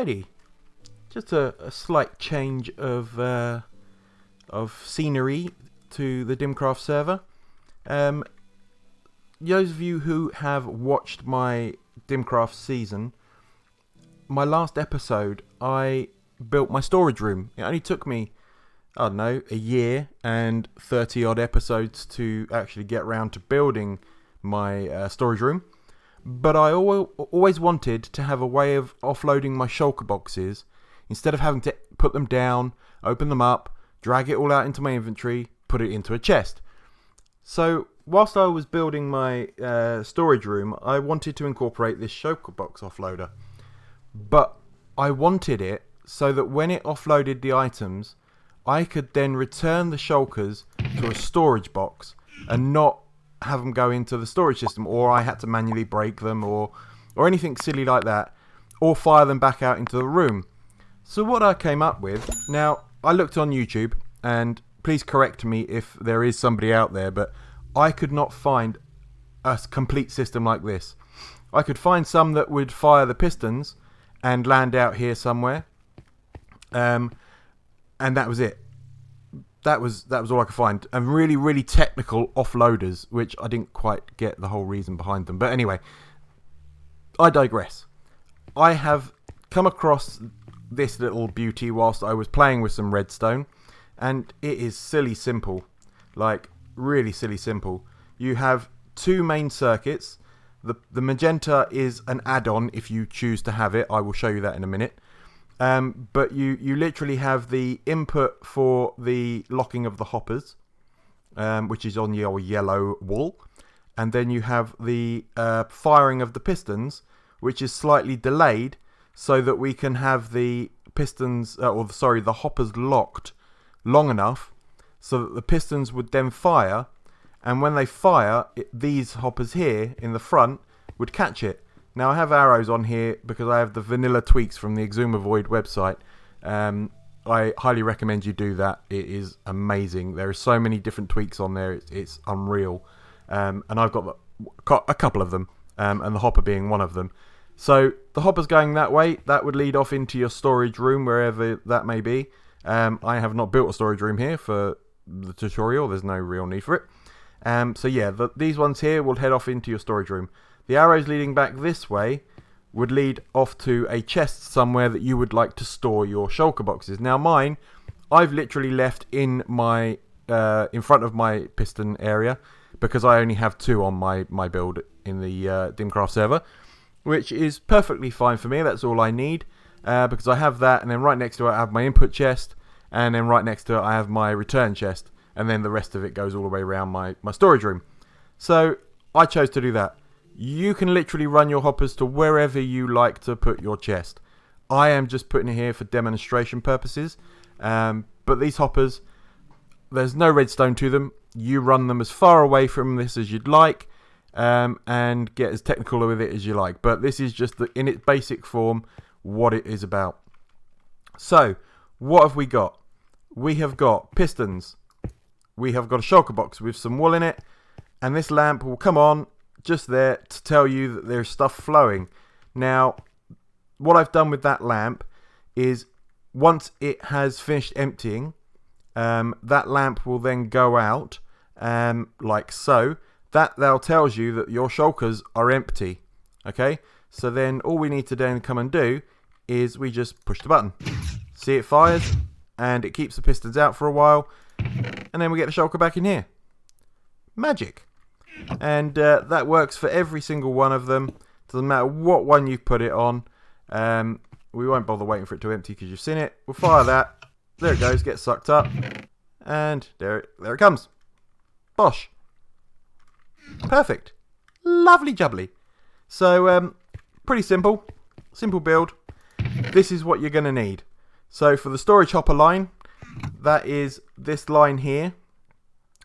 Alrighty, just a slight change of scenery to the Dimcraft server. Those of you who have watched my Dimcraft season, my last episode, I built my storage room. It only took me, I don't know, a year and 30 odd episodes to actually get around to building my storage room. But I always wanted to have a way of offloading my shulker boxes instead of having to put them down, open them up, drag it all out into my inventory, put it into a chest. So whilst I was building my storage room, I wanted to incorporate this shulker box offloader. But I wanted it so that when it offloaded the items, I could then return the shulkers to a storage box and not have them go into the storage system, or I had to manually break them or anything silly like that, or fire them back out into the room. So what I came up with, now I looked on YouTube, and please correct me if there is somebody out there, but I could not find a complete system like this. I could find some that would fire the pistons and land out here somewhere, and that was it. That was all I could find. And really, really technical offloaders, which I didn't quite get the whole reason behind them. But anyway, I digress. I have come across this little beauty whilst I was playing with some redstone, and it is silly simple. Like, really silly simple. You have two main circuits. The magenta is an add-on if you choose to have it. I will show you that in a minute. But you literally have the input for the locking of the hoppers, which is on your yellow wall. And then you have the firing of the pistons, which is slightly delayed so that we can have the pistons, the hoppers locked long enough so that the pistons would then fire. And when they fire, these hoppers here in the front would catch it. Now, I have arrows on here because I have the vanilla tweaks from the Exuma Void website. I highly recommend you do that. It is amazing. There are so many different tweaks on there. It's unreal. And I've got a couple of them, and the hopper being one of them. So the hopper's going that way. That would lead off into your storage room, wherever that may be. I have not built a storage room here for the tutorial. There's no real need for it. So yeah, these ones here will head off into your storage room. The arrows leading back this way would lead off to a chest somewhere that you would like to store your shulker boxes. Now mine, I've literally left in my in front of my piston area because I only have two on my build in the Dimcraft server, which is perfectly fine for me. That's all I need because I have that, and then right next to it I have my input chest, and then right next to it I have my return chest, and then the rest of it goes all the way around my storage room. So I chose to do that. You can literally run your hoppers to wherever you like to put your chest. I am just putting it here for demonstration purposes. But these hoppers, there's no redstone to them. You run them as far away from this as you'd like, and get as technical with it as you like. But this is just in its basic form what it is about. So, what have we got? We have got pistons. We have got a shulker box with some wool in it. And this lamp will come on just there to tell you that there's stuff flowing. Now, what I've done with that lamp is once it has finished emptying, that lamp will then go out, like so. That now tells you that your shulkers are empty. Okay, so then all we need to then come and do is we just push the button. See, it fires, and it keeps the pistons out for a while, and then we get the shulker back in here. Magic. And that works for every single one of them. Doesn't matter what one you've put it on. We won't bother waiting for it to empty because you've seen it. We'll fire that. There it goes. Gets sucked up. And there it comes. Bosh. Perfect. Lovely jubbly. So, pretty simple. Simple build. This is what you're going to need. So, for the storage hopper line, that is this line here.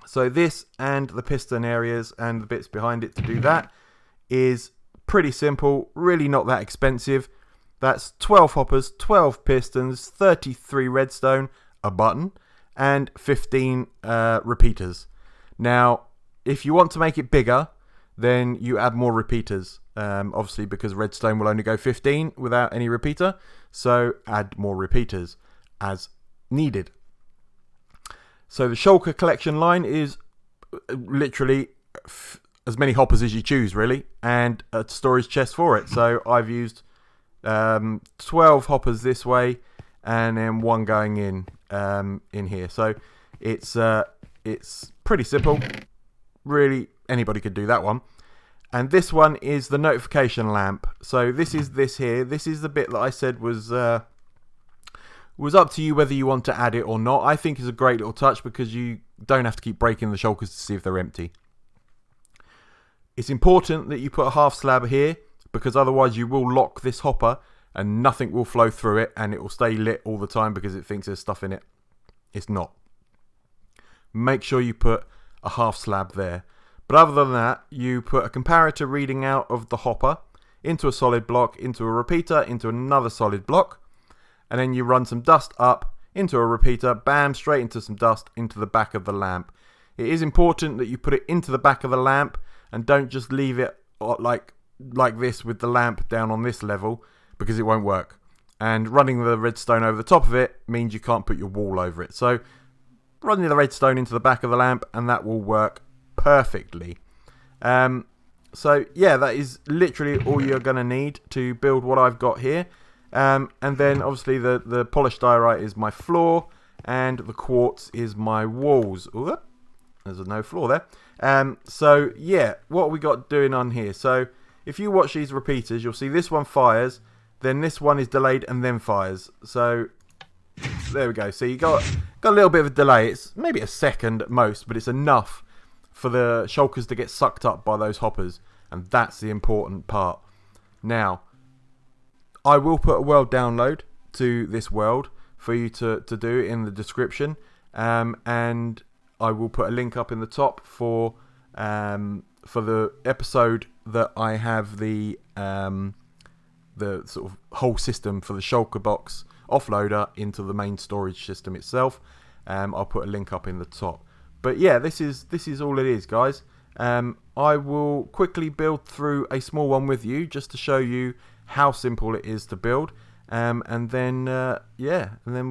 So this and the piston areas and the bits behind it to do that is pretty simple, really not that expensive. That's 12 hoppers, 12 pistons, 33 redstone, a button, and 15 repeaters. Now, if you want to make it bigger, then you add more repeaters. Obviously, because redstone will only go 15 without any repeater. So add more repeaters as needed. So the Shulker collection line is literally as many hoppers as you choose, really, and a storage chest for it. So I've used 12 hoppers this way, and then one going in here. So it's pretty simple. Really, anybody could do that one. And this one is the notification lamp. So this is this here. This is the bit that I said was up to you whether you want to add it or not. I think it's a great little touch because you don't have to keep breaking the shulkers to see if they're empty. It's important that you put a half slab here because otherwise you will lock this hopper and nothing will flow through it and it will stay lit all the time because it thinks there's stuff in it. It's not. Make sure you put a half slab there. But other than that, you put a comparator reading out of the hopper into a solid block, into a repeater, into another solid block, and then you run some dust up into a repeater, bam, straight into some dust into the back of the lamp. It is important that you put it into the back of the lamp and don't just leave it like this with the lamp down on this level because it won't work. And running the redstone over the top of it means you can't put your wall over it. So running the redstone into the back of the lamp and that will work perfectly. So yeah, that is literally all you're going to need to build what I've got here. And then obviously the polished diorite is my floor and the quartz is my walls. Ooh, there's no floor there. So yeah, what we got doing on here. So if you watch these repeaters, you'll see this one fires, then this one is delayed and then fires. So there we go. So you got a little bit of a delay. It's maybe a second at most, but it's enough for the shulkers to get sucked up by those hoppers, and that's the important part. Now, I will put a world download to this world for you to do in the description, and I will put a link up in the top for the episode that I have the sort of whole system for the shulker box offloader into the main storage system itself. I'll put a link up in the top. But yeah, this is all it is, guys. I will quickly build through a small one with you just to show you how simple it is to build, and then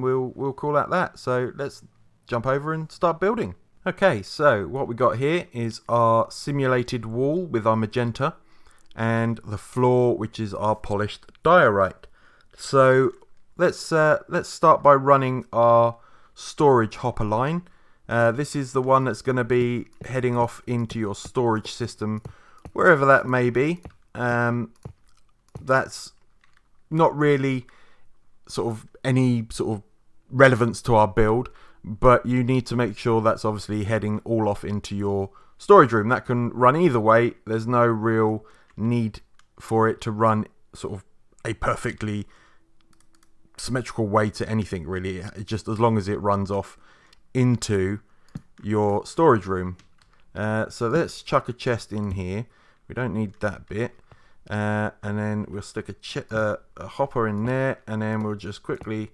we'll call that. So let's jump over and start building. Okay, so what we got here is our simulated wall with our magenta, and the floor, which is our polished diorite. So let's start by running our storage hopper line. This is the one that's going to be heading off into your storage system, wherever that may be. That's not really sort of any sort of relevance to our build, but you need to make sure that's obviously heading all off into your storage room. That can run either way. There's no real need for it to run sort of a perfectly symmetrical way to anything, really. Just as long as it runs off into your storage room. So let's chuck a chest in here. We don't need that bit. And then we'll stick a hopper in there, and then we'll just quickly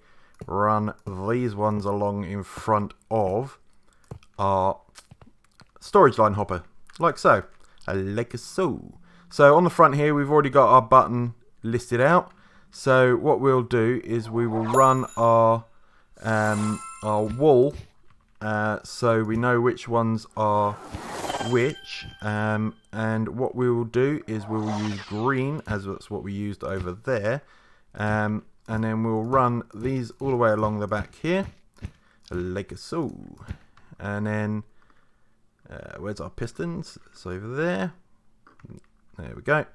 run these ones along in front of our storage line hopper, like so. Like so. So on the front here, we've already got our button listed out. So what we'll do is we will run our wall, so we know which ones are which. And what we will do is we will use green, as that's what we used over there. And then we'll run these all the way along the back here, like so. And then where's our pistons? It's over there. There we go.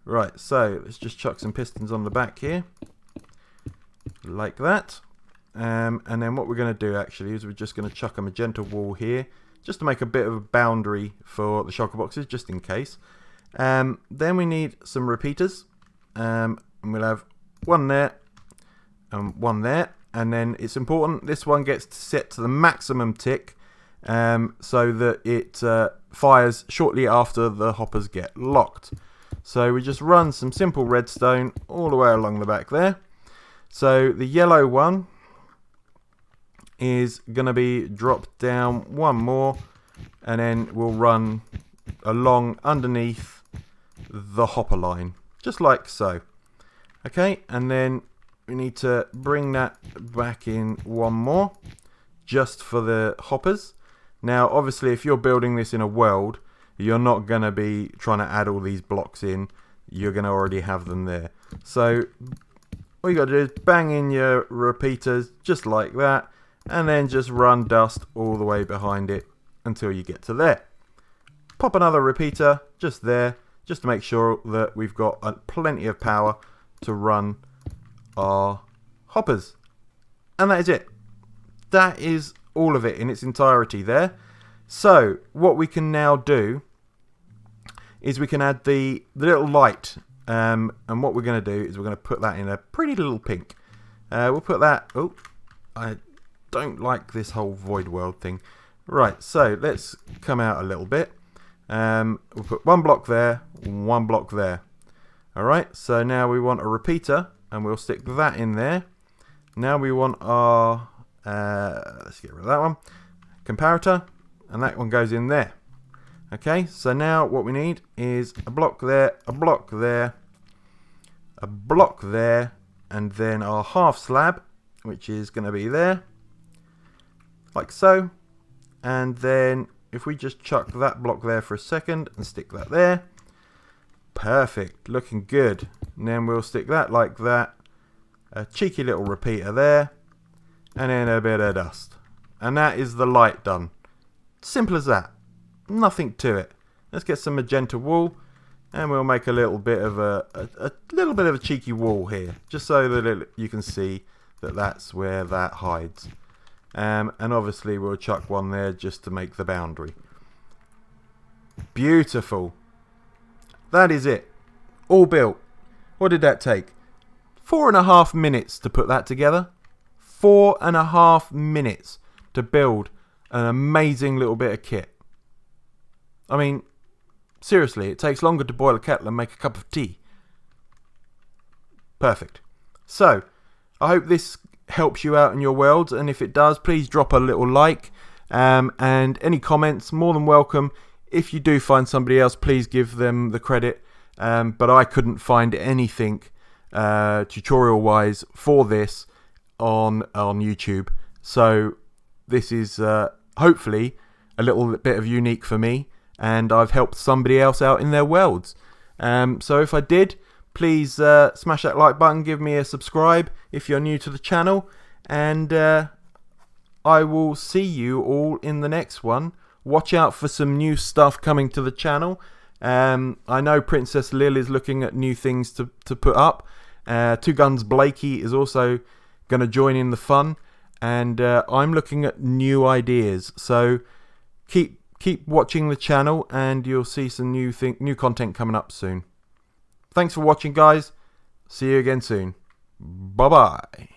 Right, so let's just chuck some pistons on the back here, like that. And then what we're going to do actually is we're just going to chuck a magenta wall here, just to make a bit of a boundary for the shulker boxes, just in case. Then we need some repeaters, and we'll have one there and one there. And then it's important this one gets set to the maximum tick, so that it fires shortly after the hoppers get locked. So we just run some simple redstone all the way along the back there. So the yellow one is going to be dropped down one more, and then we'll run along underneath the hopper line, just like so. Okay, and then we need to bring that back in one more, just for the hoppers. Now, obviously, if you're building this in a world, you're not going to be trying to add all these blocks in. You're going to already have them there. So, all you got to do is bang in your repeaters, just like that, and then just run dust all the way behind it until you get to there. Pop another repeater just there, just to make sure that we've got plenty of power to run our hoppers. And that is it. That is all of it in its entirety there. So what we can now do is we can add the little light, and what we're going to do is we're going to put that in a pretty little pink. We'll put that, oh, I don't like this whole void world thing. Right, so let's come out a little bit. We'll put one block there, one block there. Alright, so now we want a repeater, and we'll stick that in there. Now we want our, let's get rid of that one, comparator, and that one goes in there. Okay, so now what we need is a block there, a block there, a block there, and then our half slab, which is going to be there, like so. And then if we just chuck that block there for a second and stick that there, perfect, looking good. And then we'll stick that like that, a cheeky little repeater there, and then a bit of dust. And that is the light done. Simple as that. Nothing to it. Let's get some magenta wool, and we'll make a little bit of a cheeky wall here, just so that you can see that that's where that hides. And obviously we'll chuck one there just to make the boundary. Beautiful. That is it. All built. What did that take? 4.5 minutes to put that together. 4.5 minutes to build an amazing little bit of kit. I mean, seriously, it takes longer to boil a kettle and make a cup of tea. Perfect. So, I hope this helps you out in your worlds, and if it does, please drop a little like, and any comments, more than welcome. If you do find somebody else, please give them the credit, but I couldn't find anything tutorial wise for this on YouTube, so this is hopefully a little bit of unique for me, and I've helped somebody else out in their worlds. So if I did, please smash that like button, give me a subscribe if you're new to the channel, and I will see you all in the next one. Watch out for some new stuff coming to the channel. I know Princess Lil is looking at new things to put up. Two Guns Blakey is also going to join in the fun, and I'm looking at new ideas. So keep watching the channel, and you'll see some new content coming up soon. Thanks for watching, guys. See you again soon. Bye bye.